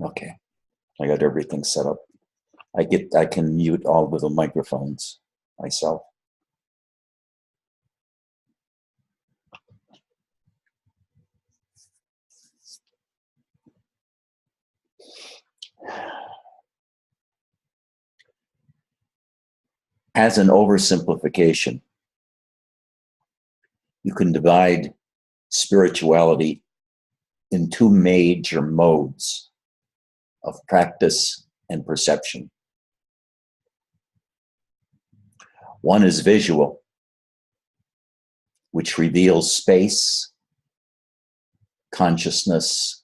Okay, I got everything set up. I can mute all of the microphones myself. As an oversimplification, you can divide spirituality in two major modes of practice and perception. One is visual, which reveals space, consciousness,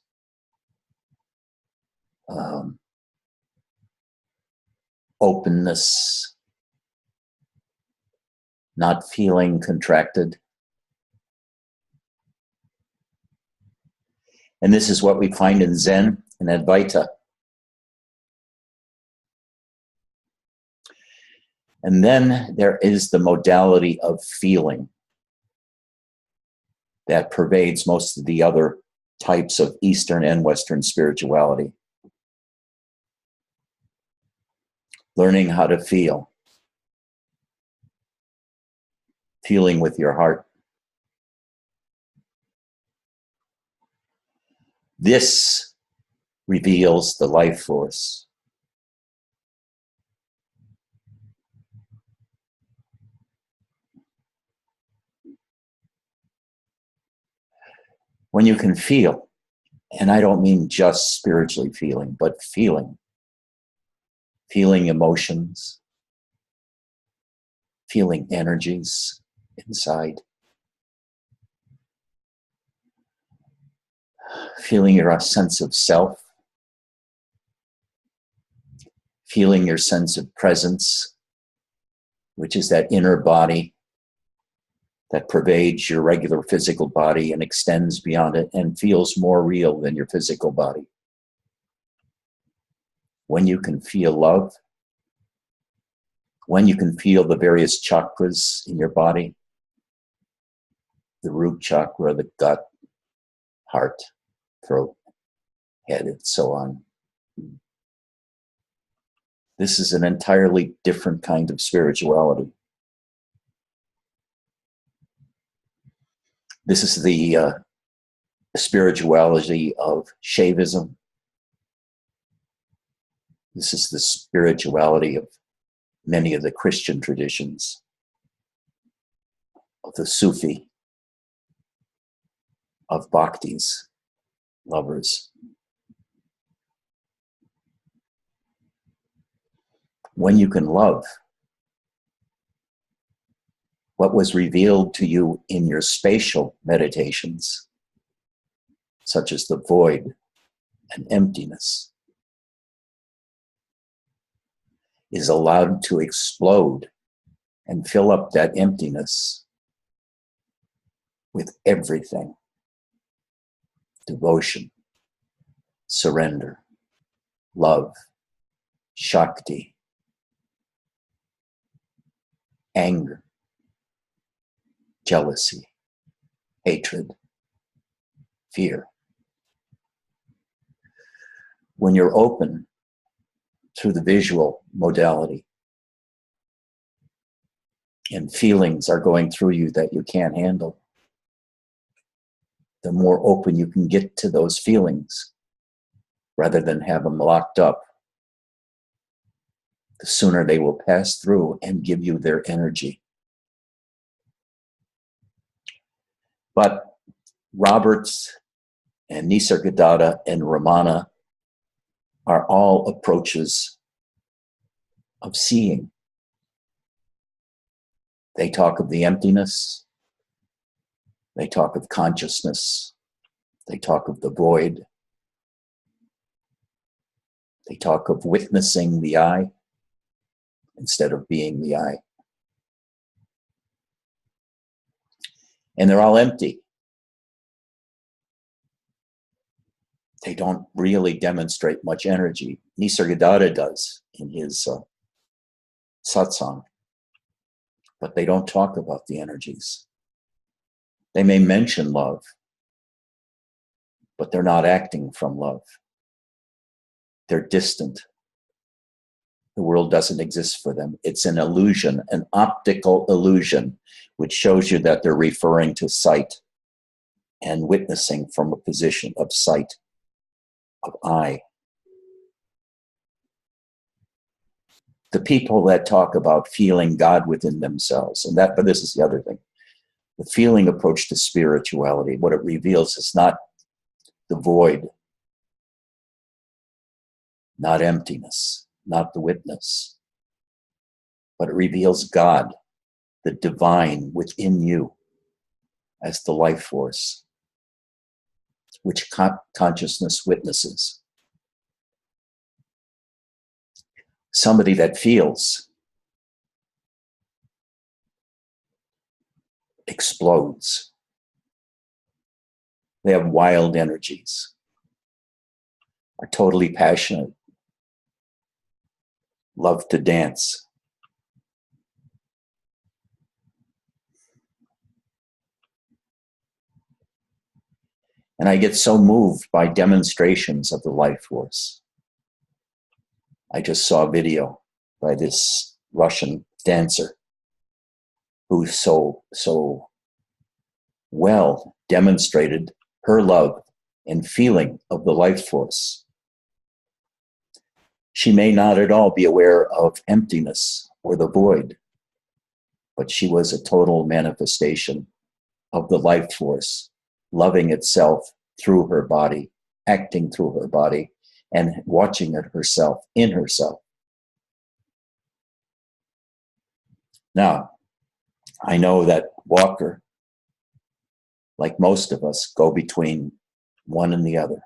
openness, not feeling contracted. And this is what we find in Zen and Advaita. And then there is the modality of feeling that pervades most of the other types of Eastern and Western spirituality. Learning how to feel. Feeling with your heart. This reveals the life force. When you can feel, and I don't mean just spiritually feeling, but feeling emotions, feeling energies inside, feeling your sense of self, feeling your sense of presence, which is that inner body that pervades your regular physical body and extends beyond it and feels more real than your physical body. When you can feel love, when you can feel the various chakras in your body, the root chakra, the gut, heart, throat, head, and so on. This is an entirely different kind of spirituality. This is the spirituality of Shaivism. This is the spirituality of many of the Christian traditions, of the Sufi, of bhaktis, lovers. When you can love, what was revealed to you in your spatial meditations, such as the void and emptiness, is allowed to explode and fill up that emptiness with everything. Devotion, surrender, love, Shakti, anger, jealousy, hatred, fear. When you're open through the visual modality and feelings are going through you that you can't handle, the more open you can get to those feelings rather than have them locked up, the sooner they will pass through and give you their energy. But Roberts and Nisargadatta and Ramana are all approaches of seeing. They talk of the emptiness. They talk of consciousness. They talk of the void. They talk of witnessing the I instead of being the I. And they're all empty. They don't really demonstrate much energy. Nisargadatta does in his satsang, but they don't talk about the energies. They may mention love, but they're not acting from love. They're distant. The world doesn't exist for them. It's an illusion, an optical illusion, which shows you that they're referring to sight and witnessing from a position of sight, of I. The people that talk about feeling God within themselves, but this is the other thing. The feeling approach to spirituality, what it reveals is not the void, not emptiness, not the witness, but it reveals God, the divine within you as the life force, which consciousness witnesses. Somebody that feels explodes. They have wild energies, are totally passionate, love to dance. And I get so moved by demonstrations of the life force. I just saw a video by this Russian dancer who so well demonstrated her love and feeling of the life force. She may not at all be aware of emptiness or the void, but she was a total manifestation of the life force, loving itself through her body, acting through her body, and watching it herself, in herself. Now, I know that Walker, like most of us, go between one and the other,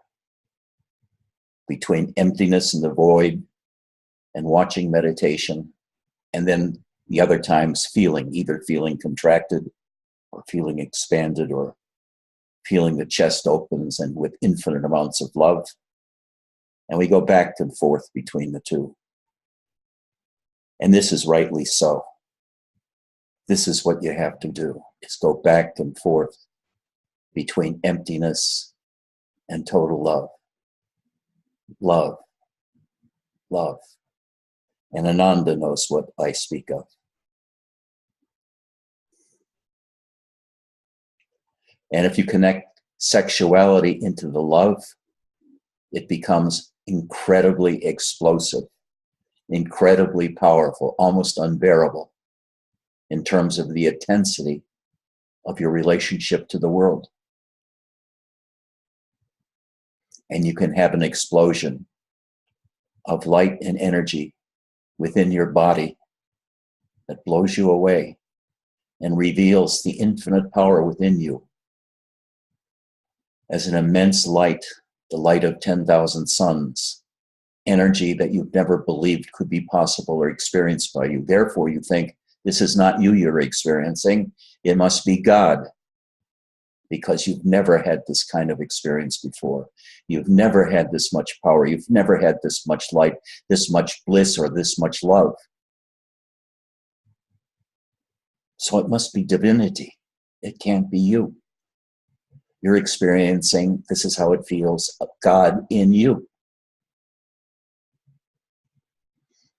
between emptiness and the void and watching meditation, and then the other times either feeling contracted or feeling expanded or feeling the chest opens and with infinite amounts of love. And we go back and forth between the two. And this is rightly so. This is what you have to do, is go back and forth between emptiness and total love. Love. Love. And Ananda knows what I speak of. And if you connect sexuality into the love, it becomes incredibly explosive, incredibly powerful, almost unbearable in terms of the intensity of your relationship to the world. And you can have an explosion of light and energy within your body that blows you away and reveals the infinite power within you as an immense light, the light of 10,000 suns, energy that you've never believed could be possible or experienced by you. Therefore, you think, this is not you you're experiencing, it must be God, because you've never had this kind of experience before. You've never had this much power. You've never had this much light, this much bliss, or this much love. So it must be divinity. It can't be you. You're experiencing, this is how it feels, God in you.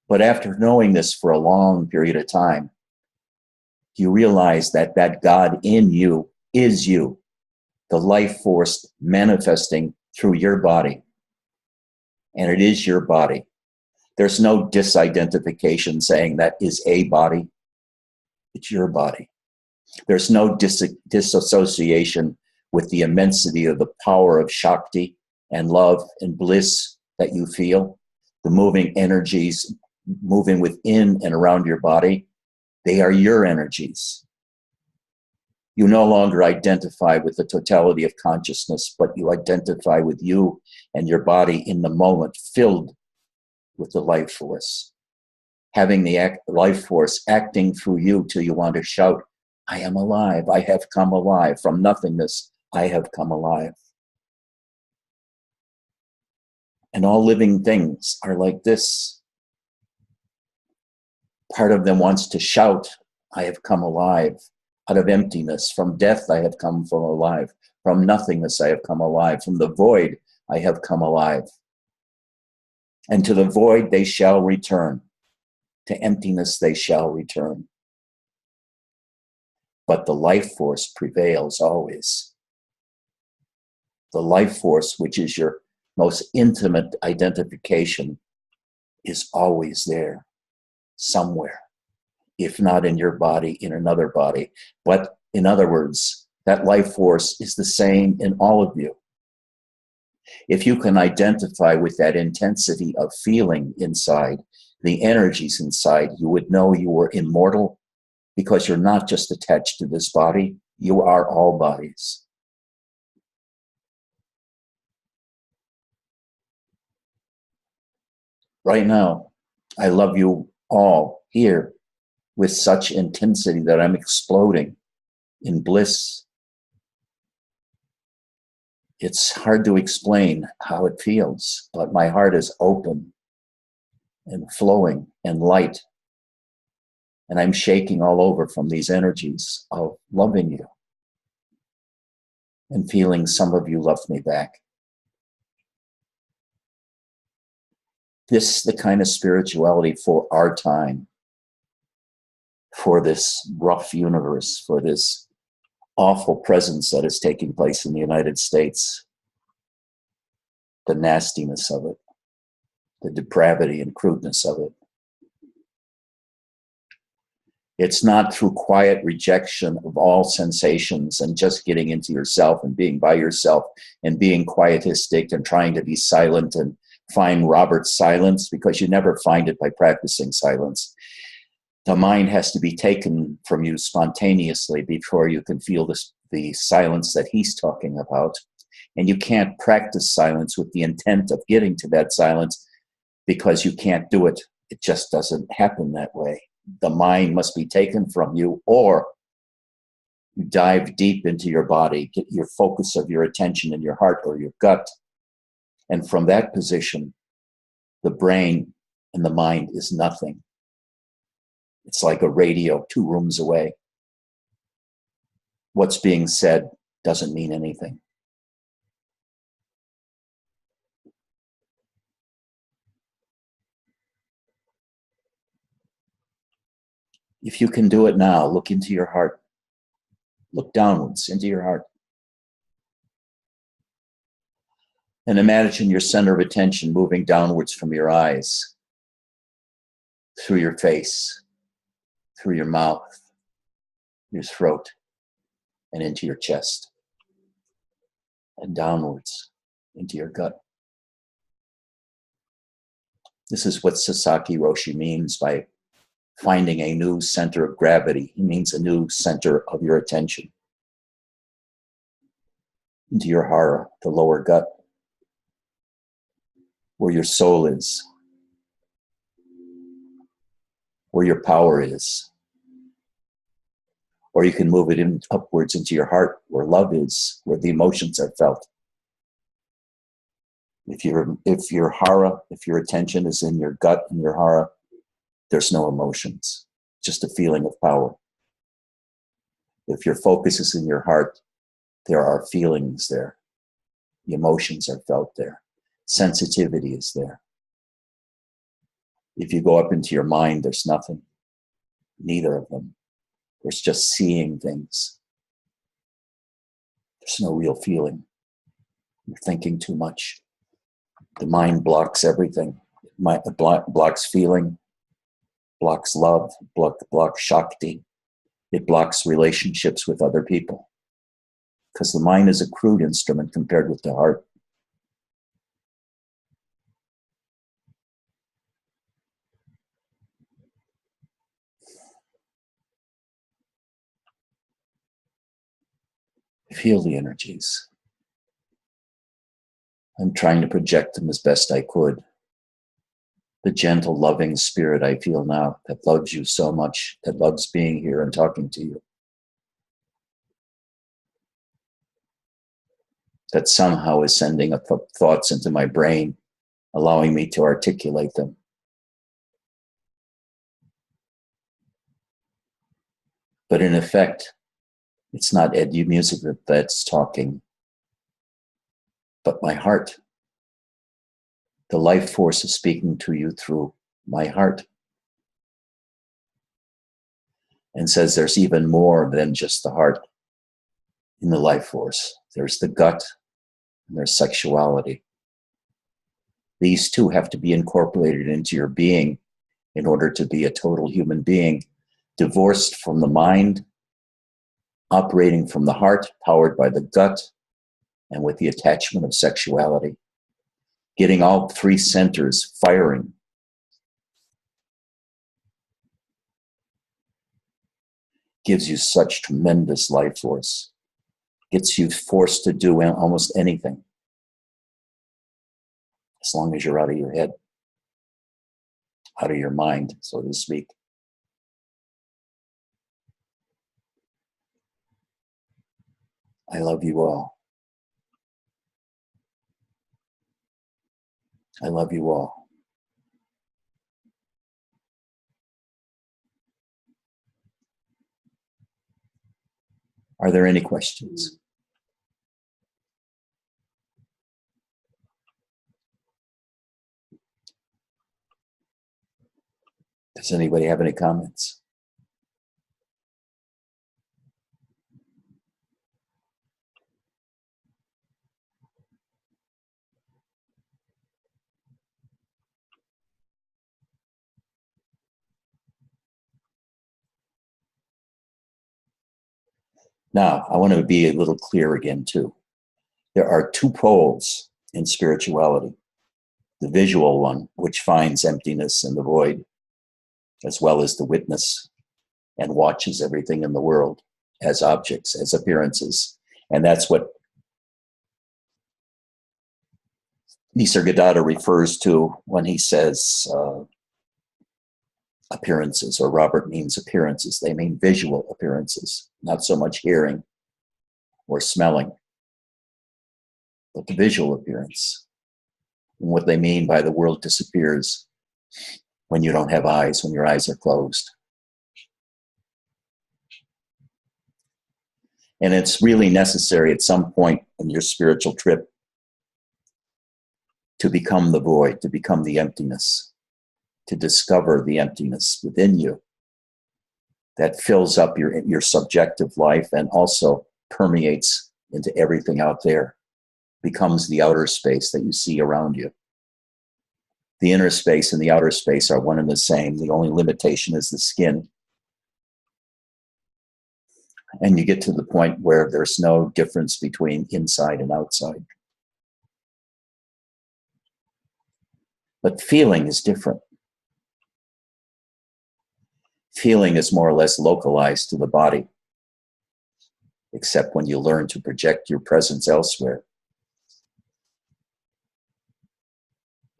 But after knowing this for a long period of time, you realize that that God in you is you, the life force manifesting through your body. And it is your body. There's no disidentification saying that is a body. It's your body. There's no disassociation with the immensity of the power of Shakti and love and bliss that you feel. The moving energies moving within and around your body, they are your energies. You no longer identify with the totality of consciousness, but you identify with you and your body in the moment, filled with the life force. Having the life force acting through you till you want to shout, I am alive, I have come alive. From nothingness, I have come alive. And all living things are like this. Part of them wants to shout, I have come alive. Out of emptiness, from death I have come from alive. From nothingness I have come alive. From the void I have come alive. And to the void they shall return. To emptiness they shall return. But the life force prevails always. The life force, which is your most intimate identification, is always there, somewhere. If not in your body, in another body. But in other words, that life force is the same in all of you. If you can identify with that intensity of feeling inside, the energies inside, you would know you were immortal because you're not just attached to this body, you are all bodies. Right now, I love you all here with such intensity that I'm exploding in bliss. It's hard to explain how it feels, but my heart is open and flowing and light. And I'm shaking all over from these energies of loving you and feeling some of you love me back. This is the kind of spirituality for our time, for this rough universe, for this awful presence that is taking place in the United States, the nastiness of it, the depravity and crudeness of it. It's not through quiet rejection of all sensations and just getting into yourself and being by yourself and being quietistic and trying to be silent and find Robert's silence, because you never find it by practicing silence. The mind has to be taken from you spontaneously before you can feel the silence that he's talking about. And you can't practice silence with the intent of getting to that silence because you can't do it. It just doesn't happen that way. The mind must be taken from you, or you dive deep into your body, get your focus of your attention in your heart or your gut. And from that position, the brain and the mind is nothing. It's like a radio 2 rooms away. What's being said doesn't mean anything. If you can do it now, look into your heart. Look downwards into your heart. And imagine your center of attention moving downwards from your eyes, through your face, through your mouth, your throat, and into your chest, and downwards into your gut. This is what Sasaki Roshi means by finding a new center of gravity. He means a new center of your attention. Into your hara, the lower gut, where your soul is, where your power is. Or you can move it in upwards into your heart, where love is, where the emotions are felt. If your hara, if your attention is in your gut and your hara, there's no emotions, just a feeling of power. If your focus is in your heart, there are feelings there. The emotions are felt there. Sensitivity is there. If you go up into your mind, there's nothing. Neither of them. There's just seeing things. There's no real feeling. You're thinking too much. The mind blocks everything. It blocks feeling, blocks love, blocks Shakti. It blocks relationships with other people. Because the mind is a crude instrument compared with the heart. Feel the energies. I'm trying to project them as best I could. The gentle, loving spirit I feel now that loves you so much, that loves being here and talking to you. That somehow is sending thoughts into my brain, allowing me to articulate them. But in effect, it's not edu music that's talking, but my heart. The life force is speaking to you through my heart. And says there's even more than just the heart in the life force. There's the gut and there's sexuality. These two have to be incorporated into your being in order to be a total human being, divorced from the mind, operating from the heart, powered by the gut, and with the attachment of sexuality. Getting all three centers firing. Gives you such tremendous life force. Gets you forced to do almost anything. As long as you're out of your head. Out of your mind, so to speak. I love you all. I love you all. Are there any questions? Does anybody have any comments? Now, I want to be a little clear again, too. There are two poles in spirituality. The visual one, which finds emptiness in the void, as well as the witness, and watches everything in the world as objects, as appearances. And that's what Nisargadatta refers to when he says appearances, or Robert means appearances. They mean visual appearances, not so much hearing or smelling, but the visual appearance. And what they mean by the world disappears when you don't have eyes, when your eyes are closed. And it's really necessary at some point in your spiritual trip to become the void, to become the emptiness, to discover the emptiness within you that fills up your subjective life and also permeates into everything out there, becomes the outer space that you see around you. The inner space and the outer space are one and the same. The only limitation is the skin. And you get to the point where there's no difference between inside and outside. But feeling is different. Feeling is more or less localized to the body, except when you learn to project your presence elsewhere.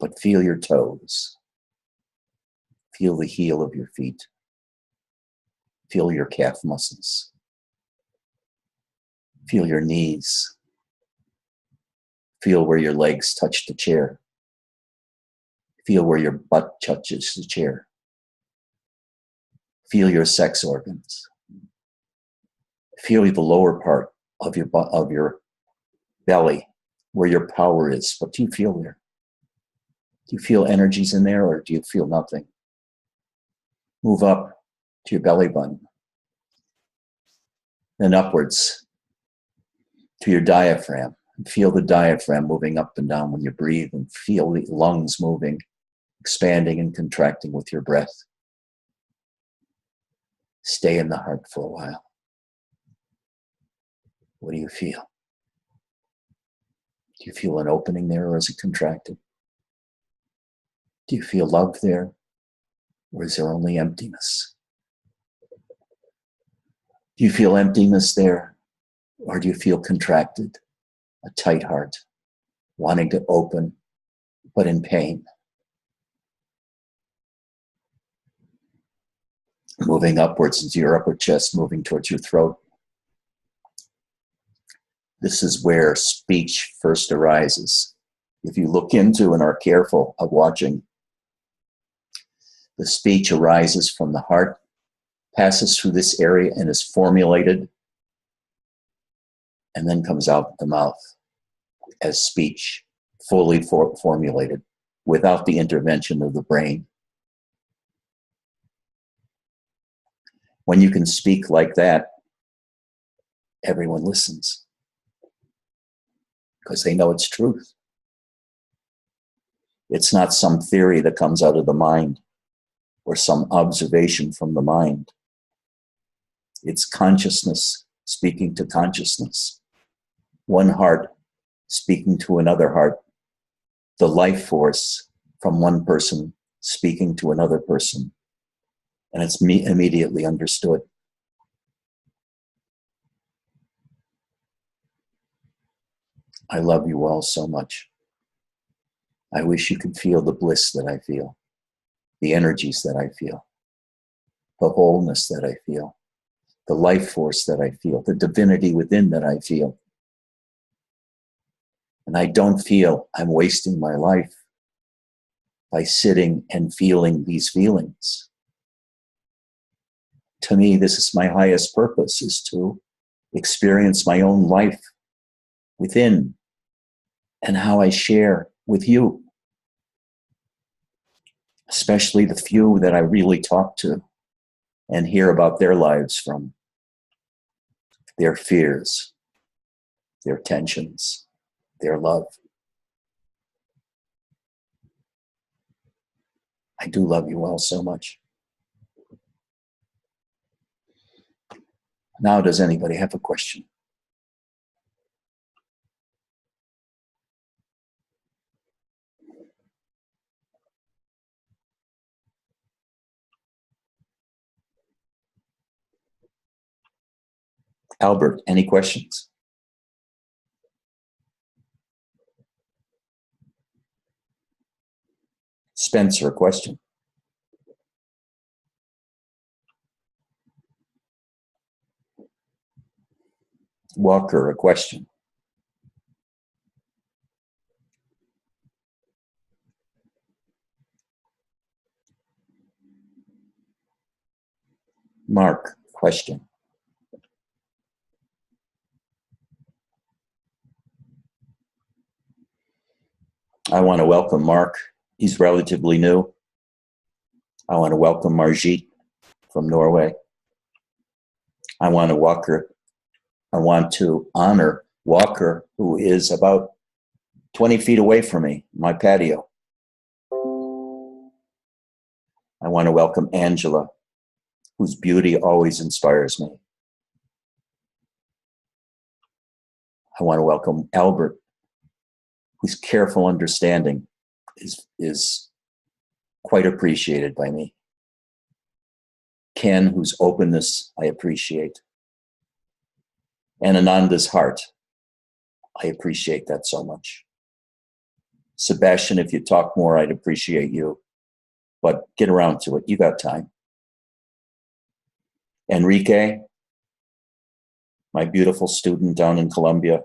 But feel your toes. Feel the heel of your feet. Feel your calf muscles. Feel your knees. Feel where your legs touch the chair. Feel where your butt touches the chair. Feel your sex organs. Feel the lower part of your belly, where your power is. What do you feel there? Do you feel energies in there, or do you feel nothing? Move up to your belly button. Then upwards to your diaphragm. And feel the diaphragm moving up and down when you breathe, and feel the lungs moving, expanding and contracting with your breath. Stay in the heart for a while. What do you feel? Do you feel an opening there, or is it contracted? Do you feel love there, or is there only emptiness? Do you feel emptiness there, or do you feel contracted, a tight heart, wanting to open, but in pain? Moving upwards into your upper chest, moving towards your throat. This is where speech first arises. If you look into and are careful of watching, the speech arises from the heart, passes through this area and is formulated, and then comes out the mouth as speech, fully formulated. without the intervention of the brain. When you can speak like that, everyone listens because they know it's truth. It's not some theory that comes out of the mind or some observation from the mind. It's consciousness speaking to consciousness. One heart speaking to another heart. The life force from one person speaking to another person. And it's immediately understood. I love you all so much. I wish you could feel the bliss that I feel, the energies that I feel, the wholeness that I feel, the life force that I feel, the divinity within that I feel. And I don't feel I'm wasting my life by sitting and feeling these feelings. To me, this is my highest purpose, is to experience my own life within and how I share with you, especially the few that I really talk to and hear about their lives from, their fears, their tensions, their love. I do love you all so much. Now, does anybody have a question? Albert, any questions? Spencer, a question? Walker, a question? Mark, question? I want to welcome Mark. He's relatively new. I want to welcome Margit from Norway. I want to honor Walker, who is about 20 feet away from me, my patio. I want to welcome Angela, whose beauty always inspires me. I want to welcome Albert, whose careful understanding is quite appreciated by me. Ken, whose openness I appreciate. And Ananda's heart. I appreciate that so much. Sebastian, if you talk more, I'd appreciate you. But get around to it. You got time. Enrique, my beautiful student down in Colombia,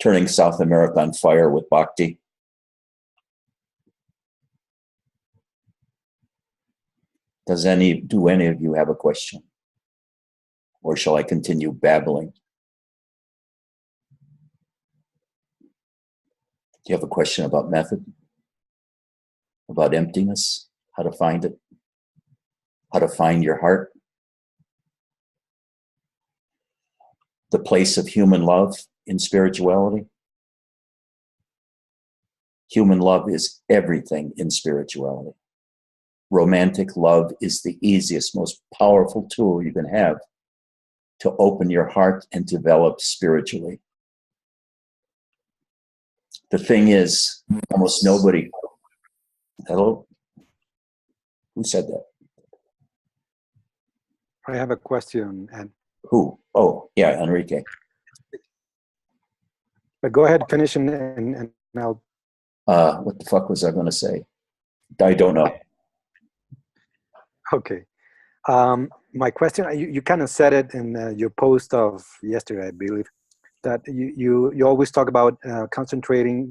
turning South America on fire with bhakti. Do any of you have a question? Or shall I continue babbling? Do you have a question about method? About emptiness? How to find it? How to find your heart? The place of human love in spirituality? Human love is everything in spirituality. Romantic love is the easiest, most powerful tool you can have to open your heart and develop spiritually. The thing is, almost nobody... Hello? Who said that? I have a question. And Who? Oh, yeah, Enrique. but go ahead, finish, and I'll... What the fuck was I going to say? I don't know. Okay. My question, you kind of said it in your post of yesterday, I believe, that you always talk about concentrating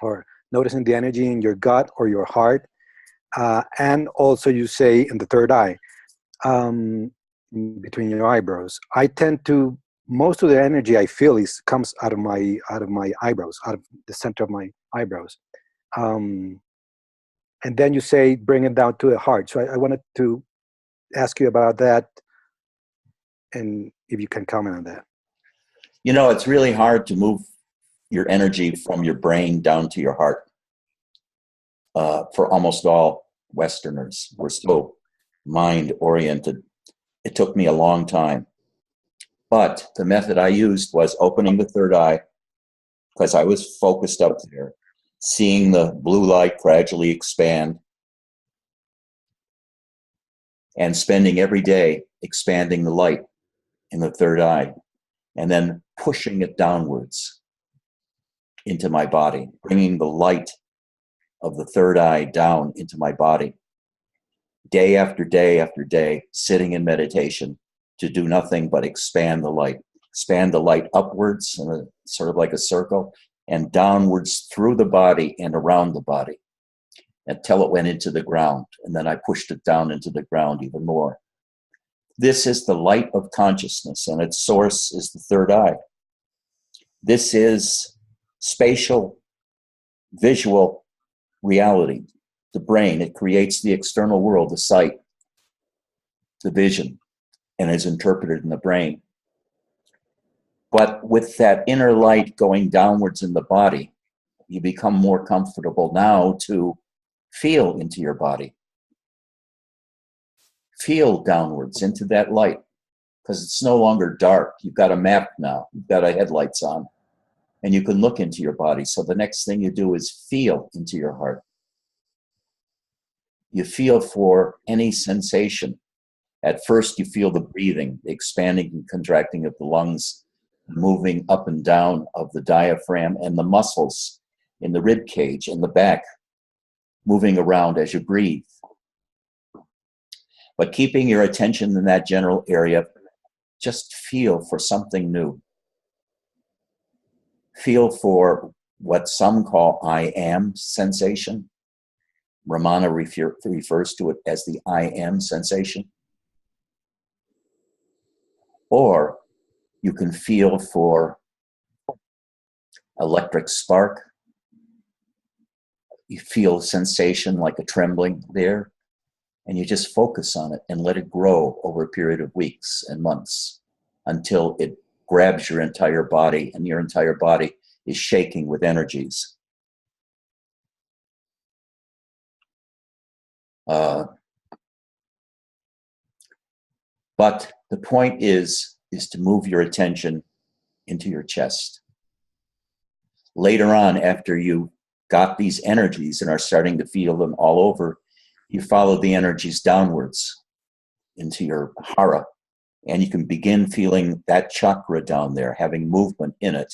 or noticing the energy in your gut or your heart. And also you say in the third eye, between your eyebrows. I tend to, most of the energy I feel comes out of my eyebrows, out of the center of my eyebrows. And then you say bring it down to the heart. So I wanted to ask you about that, and if you can comment on that. You know, it's really hard to move your energy from your brain down to your heart. For almost all Westerners, we're so mind-oriented. It took me a long time. But the method I used was opening the third eye, because I was focused up there, seeing the blue light gradually expand, and spending every day expanding the light in the third eye, and then pushing it downwards into my body, bringing the light of the third eye down into my body. Day after day after day, sitting in meditation to do nothing but expand the light upwards, in a, sort of like a circle, and downwards through the body and around the body until it went into the ground. And then I pushed it down into the ground even more. This is the light of consciousness, and its source is the third eye. This is spatial, visual reality. The brain, it creates the external world, the sight, the vision, and is interpreted in the brain. But with that inner light going downwards in the body, you become more comfortable now to feel into your body. Feel downwards into that light, because it's no longer dark. You've got a map now. You've got headlights on, and you can look into your body. So the next thing you do is feel into your heart. You feel for any sensation. At first, you feel the breathing, the expanding and contracting of the lungs, moving up and down of the diaphragm, and the muscles in the rib cage and the back moving around as you breathe. But keeping your attention in that general area, just feel for something new. Feel for what some call I am sensation. Ramana refers to it as the I am sensation. Or you can feel for electric spark. You feel a sensation like a trembling there, and you just focus on it and let it grow over a period of weeks and months until it grabs your entire body, and your entire body is shaking with energies. But the point is to move your attention into your chest. Later on, after you got these energies and are starting to feel them all over, you follow the energies downwards into your hara, and you can begin feeling that chakra down there, having movement in it.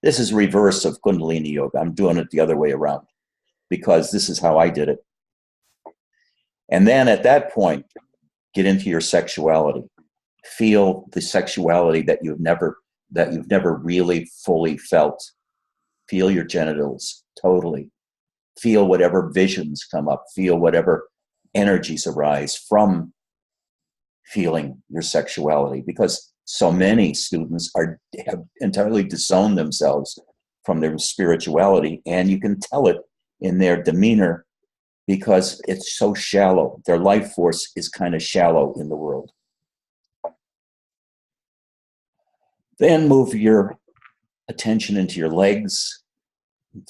This is reverse of Kundalini Yoga. I'm doing it the other way around because this is how I did it. And then at that point, get into your sexuality. Feel the sexuality that you've never really fully felt. Feel your genitals totally. Feel whatever visions come up. Feel whatever energies arise from feeling your sexuality, because so many students have entirely disowned themselves from their spirituality, and you can tell it in their demeanor because it's so shallow. Their life force is kind of shallow in the world. Then move your attention into your legs.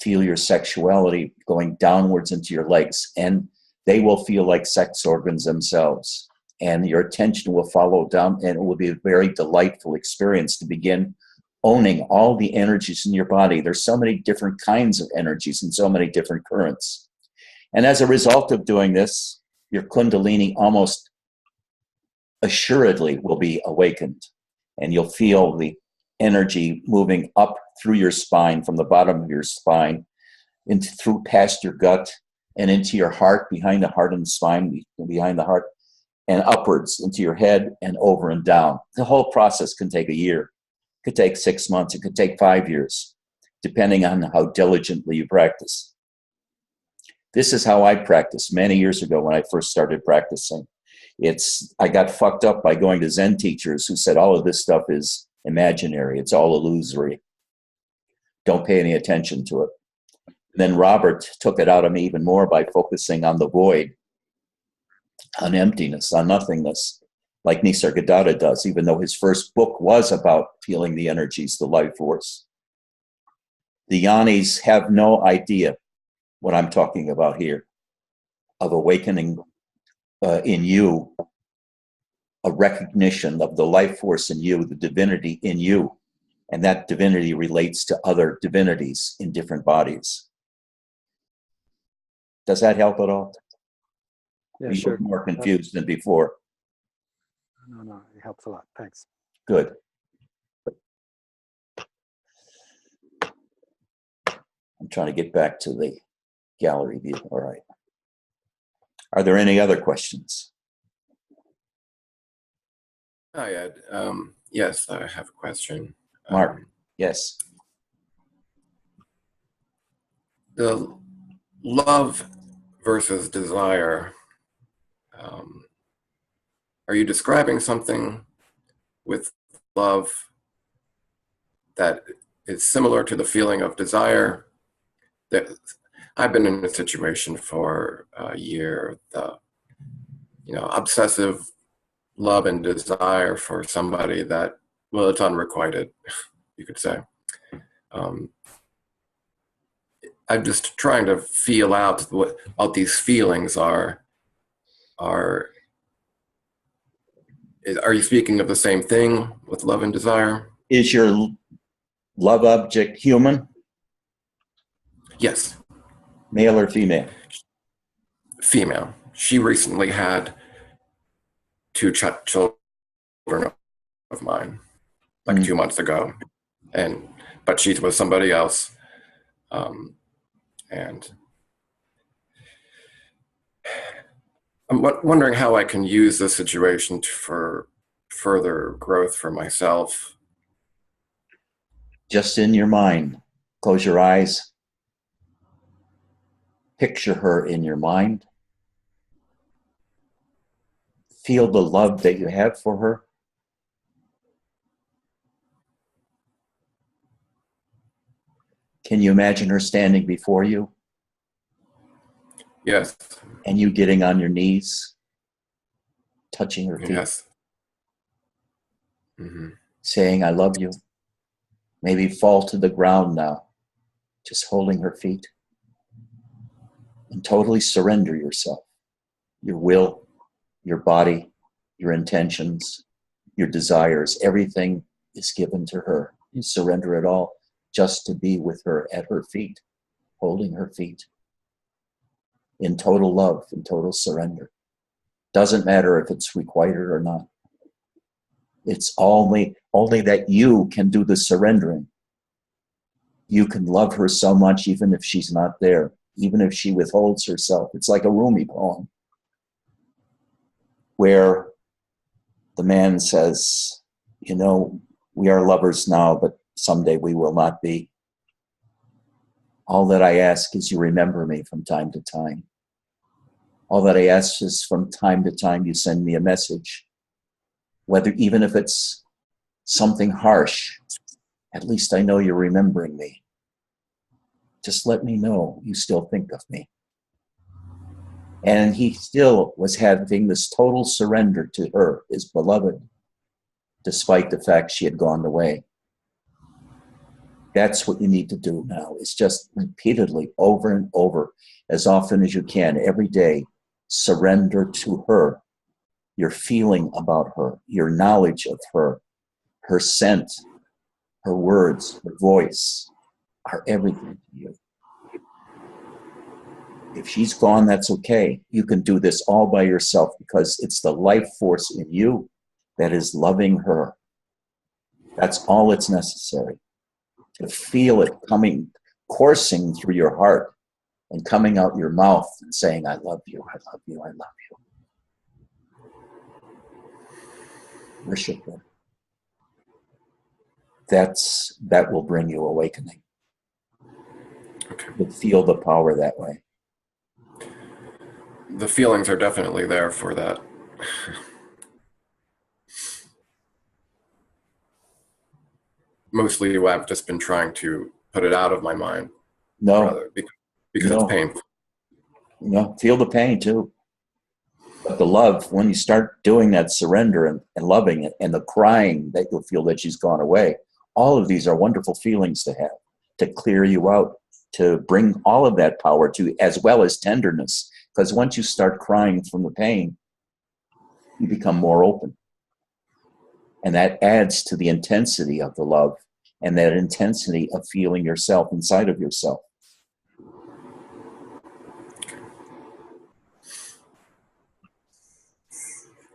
Feel your sexuality going downwards into your legs, and they will feel like sex organs themselves. And your attention will follow down, and it will be a very delightful experience to begin owning all the energies in your body. There's so many different kinds of energies and so many different currents. And as a result of doing this, your Kundalini almost assuredly will be awakened, and you'll feel the energy moving up through your spine, from the bottom of your spine, through past your gut and into your heart, behind the heart and the spine, behind the heart, and upwards into your head and over and down. The whole process can take a year. It could take 6 months. It could take 5 years, depending on how diligently you practice. This is how I practiced many years ago when I first started practicing. I got fucked up by going to Zen teachers who said all of this stuff is imaginary. It's all illusory. Don't pay any attention to it. Then Robert took it out of me even more by focusing on the void, on emptiness, on nothingness, like Nisargadatta does, even though his first book was about feeling the energies, the life force. The Yanis have no idea what I'm talking about here, of awakening in you a recognition of the life force in you, the divinity in you, and that divinity relates to other divinities in different bodies. Does that help at all? Yeah, You sure. look more confused than before. No, it helps a lot. Thanks. Good. I'm trying to get back to the gallery view. All right. Are there any other questions? Hi, Ed. Yes, I have a question. Mark, yes. The love versus desire, are you describing something with love that is similar to the feeling of desire? That I've been in a situation for a year, obsessive love and desire for somebody that, well, it's unrequited, you could say. I'm just trying to feel out what these feelings are. Are you speaking of the same thing with love and desire? Is your love object human? Yes. Male or female? Female. She recently had two children of mine, like 2 months ago, but she's with somebody else, and I'm wondering how I can use this situation for further growth for myself. Just in your mind. Close your eyes. Picture her in your mind. Feel the love that you have for her. Can you imagine her standing before you? Yes. And you getting on your knees, touching her feet, Yes. Mm-hmm. saying, I love you. Maybe fall to the ground now, just holding her feet. And totally surrender yourself, your will, your body, your intentions, your desires. Everything is given to her. You surrender it all just to be with her at her feet, holding her feet. In total love, in total surrender. Doesn't matter if it's requited or not. It's only that you can do the surrendering. You can love her so much even if she's not there, even if she withholds herself. It's like a Rumi poem where the man says, we are lovers now, but someday we will not be. All that I ask is you remember me from time to time. All that I ask is from time to time you send me a message. Even if it's something harsh, at least I know you're remembering me. Just let me know you still think of me. And he still was having this total surrender to her, his beloved, despite the fact she had gone away. That's what you need to do now, is just repeatedly, over and over, as often as you can, every day, surrender to her, your feeling about her, your knowledge of her, her scent, her words, her voice, are everything to you. If she's gone, that's okay. You can do this all by yourself because it's the life force in you that is loving her. That's all it's necessary. To feel it coursing through your heart and coming out your mouth and saying, I love you, I love you, I love you. Worship her. That will bring you awakening. Okay. You'll feel the power that way. The feelings are definitely there for that. Mostly I've just been trying to put it out of my mind. No, because it's painful. Feel the pain too. But the love, when you start doing that surrender and loving it, and the crying that you'll feel that she's gone away, all of these are wonderful feelings to have, to clear you out, to bring all of that power to you, as well as tenderness. Because once you start crying from the pain, you become more open. And that adds to the intensity of the love and that intensity of feeling yourself inside of yourself.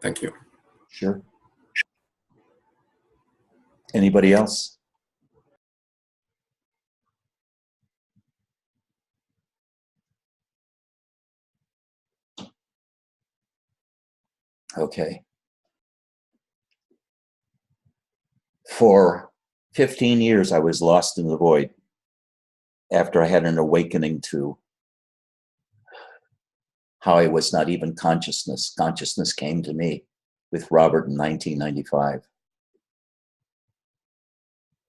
Thank you. Sure. Anybody else? Okay. For 15 years, I was lost in the void after I had an awakening to how I was not even consciousness. Consciousness came to me with Robert in 1995.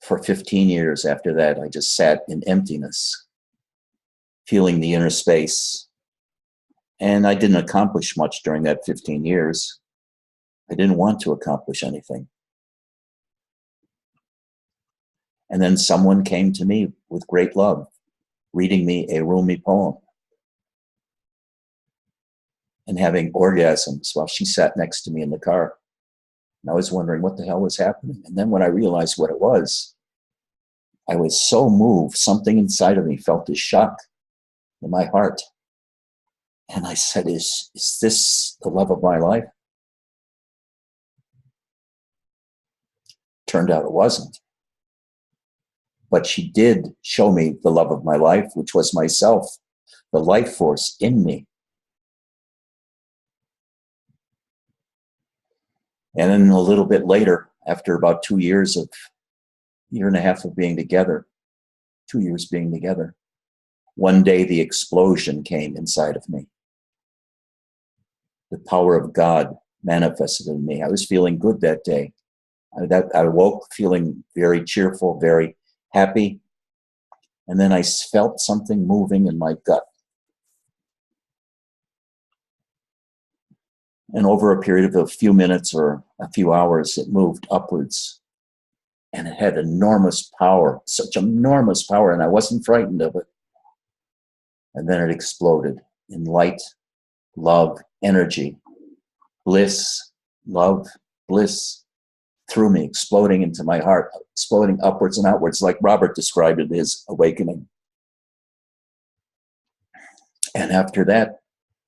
For 15 years after that, I just sat in emptiness, feeling the inner space. And I didn't accomplish much during that 15 years. I didn't want to accomplish anything. And then someone came to me with great love, reading me a Rumi poem and having orgasms while she sat next to me in the car. And I was wondering what the hell was happening. And then when I realized what it was, I was so moved. Something inside of me felt this shock in my heart. And I said, is this the love of my life? Turned out it wasn't. But she did show me the love of my life, which was myself, the life force in me. And then a little bit later, after about 2 years year and a half of being together, 2 years being together, one day the explosion came inside of me. The power of God manifested in me. I was feeling good that day. I woke feeling very cheerful, very happy. And then I felt something moving in my gut. And over a period of a few minutes or a few hours, it moved upwards. And it had enormous power, such enormous power, and I wasn't frightened of it. And then it exploded in light, love, energy, bliss, love, bliss, through me, exploding into my heart, exploding upwards and outwards, like Robert described it, his awakening. And after that,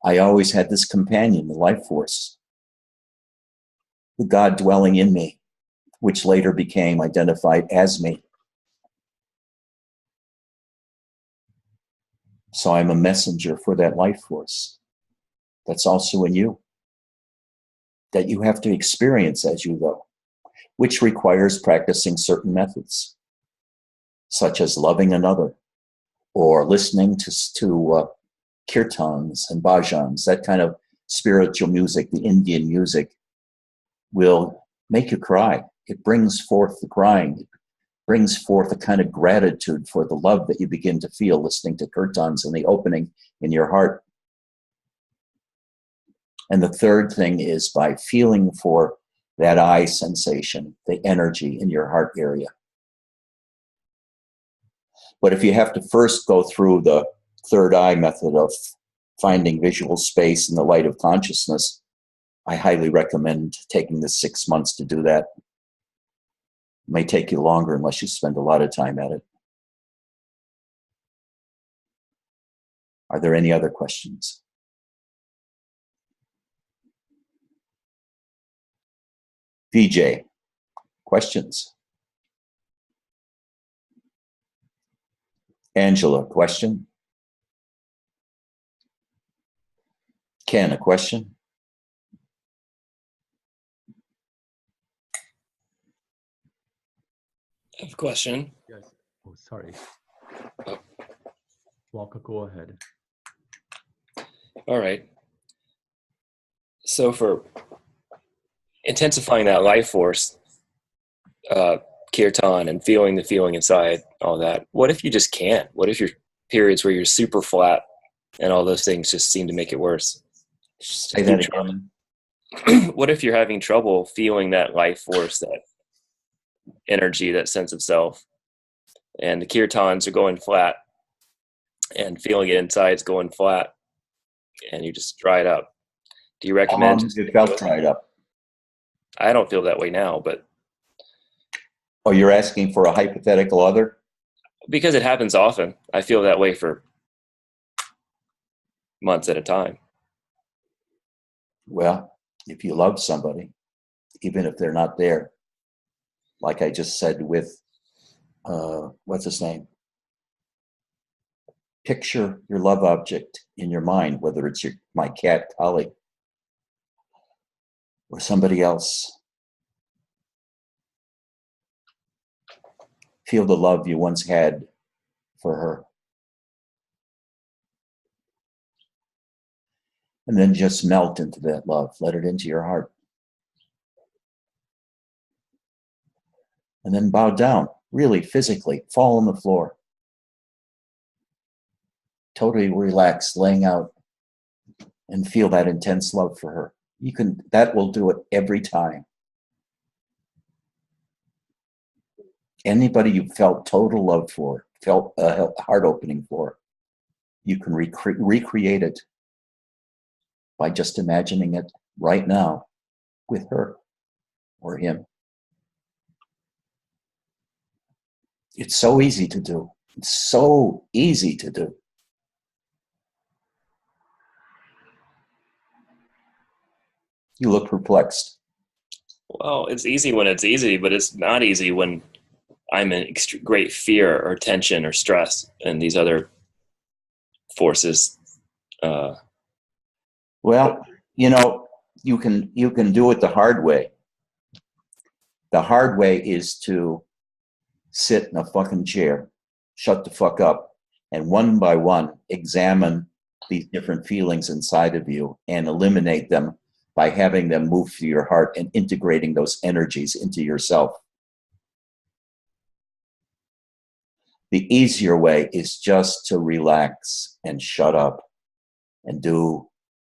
I always had this companion, the life force, the God dwelling in me, which later became identified as me. So I'm a messenger for that life force that's also in you, that you have to experience as you go, which requires practicing certain methods, such as loving another or listening to kirtans and bhajans. That kind of spiritual music, the Indian music, will make you cry. It brings forth the crying. It brings forth a kind of gratitude for the love that you begin to feel listening to kirtans and the opening in your heart. And the third thing is by feeling for that eye sensation, the energy in your heart area. But if you have to first go through the third eye method of finding visual space in the light of consciousness, I highly recommend taking the 6 months to do that. It may take you longer unless you spend a lot of time at it. Are there any other questions? VJ, questions? Angela, question? Ken, a question? I have a question. Yes. Oh, sorry. Oh. Walker, go ahead. All right. So for intensifying that life force, kirtan and feeling the feeling inside, all that, what if you just can't? What if you're periods where you're super flat, and all those things just seem to make it worse. Say that again. What if you're having trouble feeling that life force, that energy, that sense of self, and the kirtans are going flat, and feeling it inside is going flat, and you just dried up? Do you How recommend? long have you felt dried up? I don't feel that way now, but Oh, you're asking for a hypothetical other? because it happens often, I feel that way for months at a time. Well, if you love somebody, even if they're not there, like I just said with, what's his name? Picture your love object in your mind, whether it's my cat, Polly, or somebody else. Feel the love you once had for her. And then just melt into that love. Let it into your heart. And then bow down, really physically, fall on the floor. Totally relax, laying out, and feel that intense love for her. That will do it every time. Anybody you felt total love for, felt a heart opening for, you can recreate it by just imagining it right now with her or him. It's so easy to do. It's so easy to do. You look perplexed. Well, it's easy when it's easy, but it's not easy when I'm in great fear or tension or stress and these other forces. Well, you can do it the hard way. The hard way is to sit in a fucking chair, shut the fuck up, and one by one examine these different feelings inside of you and eliminate them by having them move through your heart and integrating those energies into yourself. The easier way is just to relax and shut up and do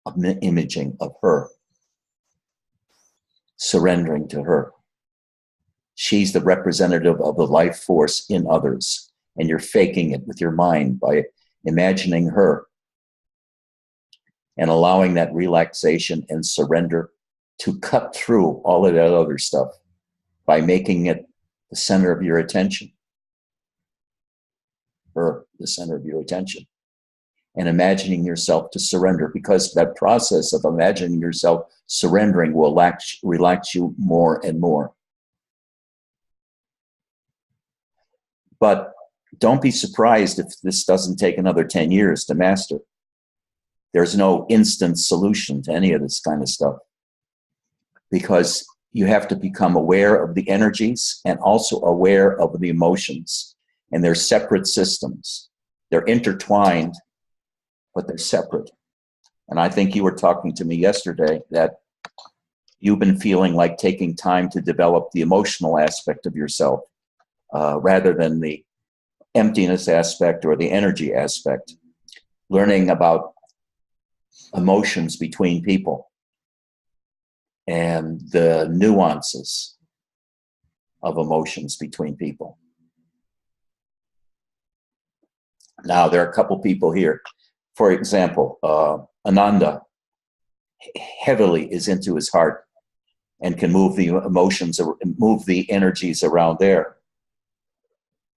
an imaging of her, surrendering to her. She's the representative of the life force in others, and you're faking it with your mind by imagining her and allowing that relaxation and surrender to cut through all of that other stuff by making it the center of your attention, her the center of your attention, and imagining yourself to surrender, because that process of imagining yourself surrendering will relax you more and more. But don't be surprised if this doesn't take another 10 years to master. There's no instant solution to any of this kind of stuff, because you have to become aware of the energies and also aware of the emotions. And they're separate systems. They're intertwined, but they're separate. And I think you were talking to me yesterday that you've been feeling like taking time to develop the emotional aspect of yourself rather than the emptiness aspect or the energy aspect. Learning about emotions between people and the nuances of emotions between people. Now, there are a couple people here. For example, Ananda heavily is into his heart and can move the emotions, move the energies around there.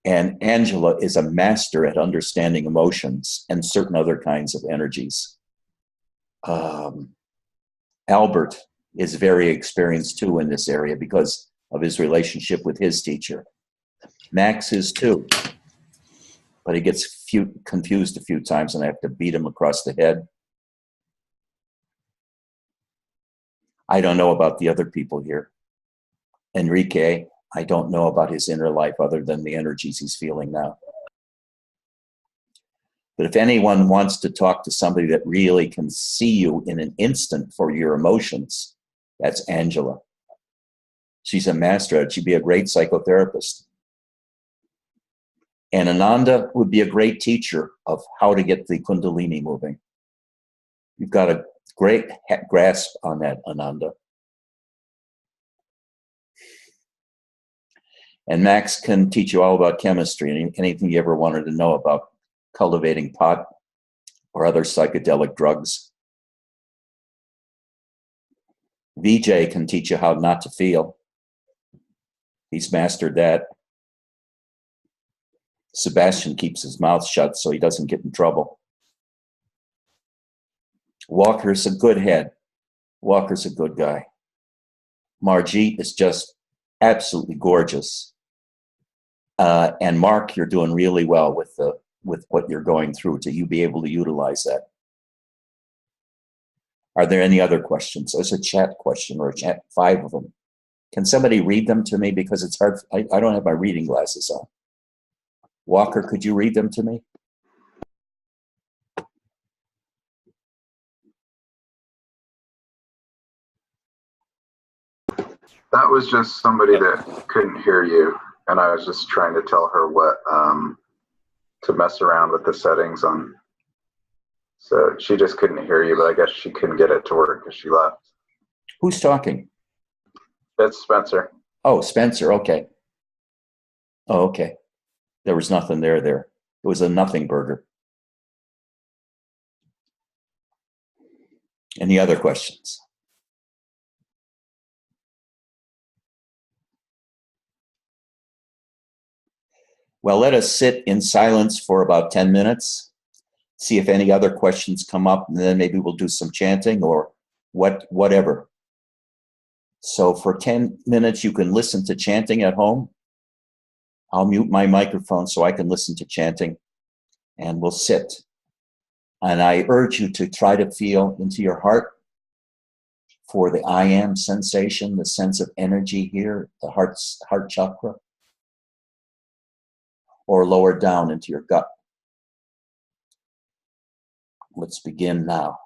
And Angela is a master at understanding emotions and certain other kinds of energies. Albert is very experienced too in this area because of his relationship with his teacher. Max is too, but he gets confused a few times and I have to beat him across the head. I don't know about the other people here. Enrique, I don't know about his inner life other than the energies he's feeling now. But if anyone wants to talk to somebody that really can see you in an instant for your emotions, that's Angela. She's a master at it. She'd be a great psychotherapist. And Ananda would be a great teacher of how to get the Kundalini moving. You've got a great grasp on that, Ananda. And Max can teach you all about chemistry and anything you ever wanted to know about cultivating pot or other psychedelic drugs. VJ can teach you how not to feel. He's mastered that. Sebastian keeps his mouth shut so he doesn't get in trouble. Walker's a good head. Walker's a good guy. Margit is just absolutely gorgeous. And Mark, you're doing really well with what you're going through. To you be able to utilize that. Are there any other questions? There's a chat question or a chat, 5 of them. Can somebody read them to me? Because it's hard. I don't have my reading glasses on. Walker, could you read them to me? That was just somebody that couldn't hear you, and I was just trying to tell her what to mess around with the settings on. So she just couldn't hear you, but I guess she couldn't get it to work because she left. Who's talking? It's Spencer. Oh, Spencer. Okay. Oh, okay. There was nothing there. It was a nothing burger. Any other questions? Well, let us sit in silence for about 10 minutes, see if any other questions come up, and then maybe we'll do some chanting or whatever. So for 10 minutes, you can listen to chanting at home. I'll mute my microphone so I can listen to chanting, and we'll sit. And I urge you to try to feel into your heart for the I am sensation, the sense of energy here, the heart chakra, or lower down into your gut. Let's begin now.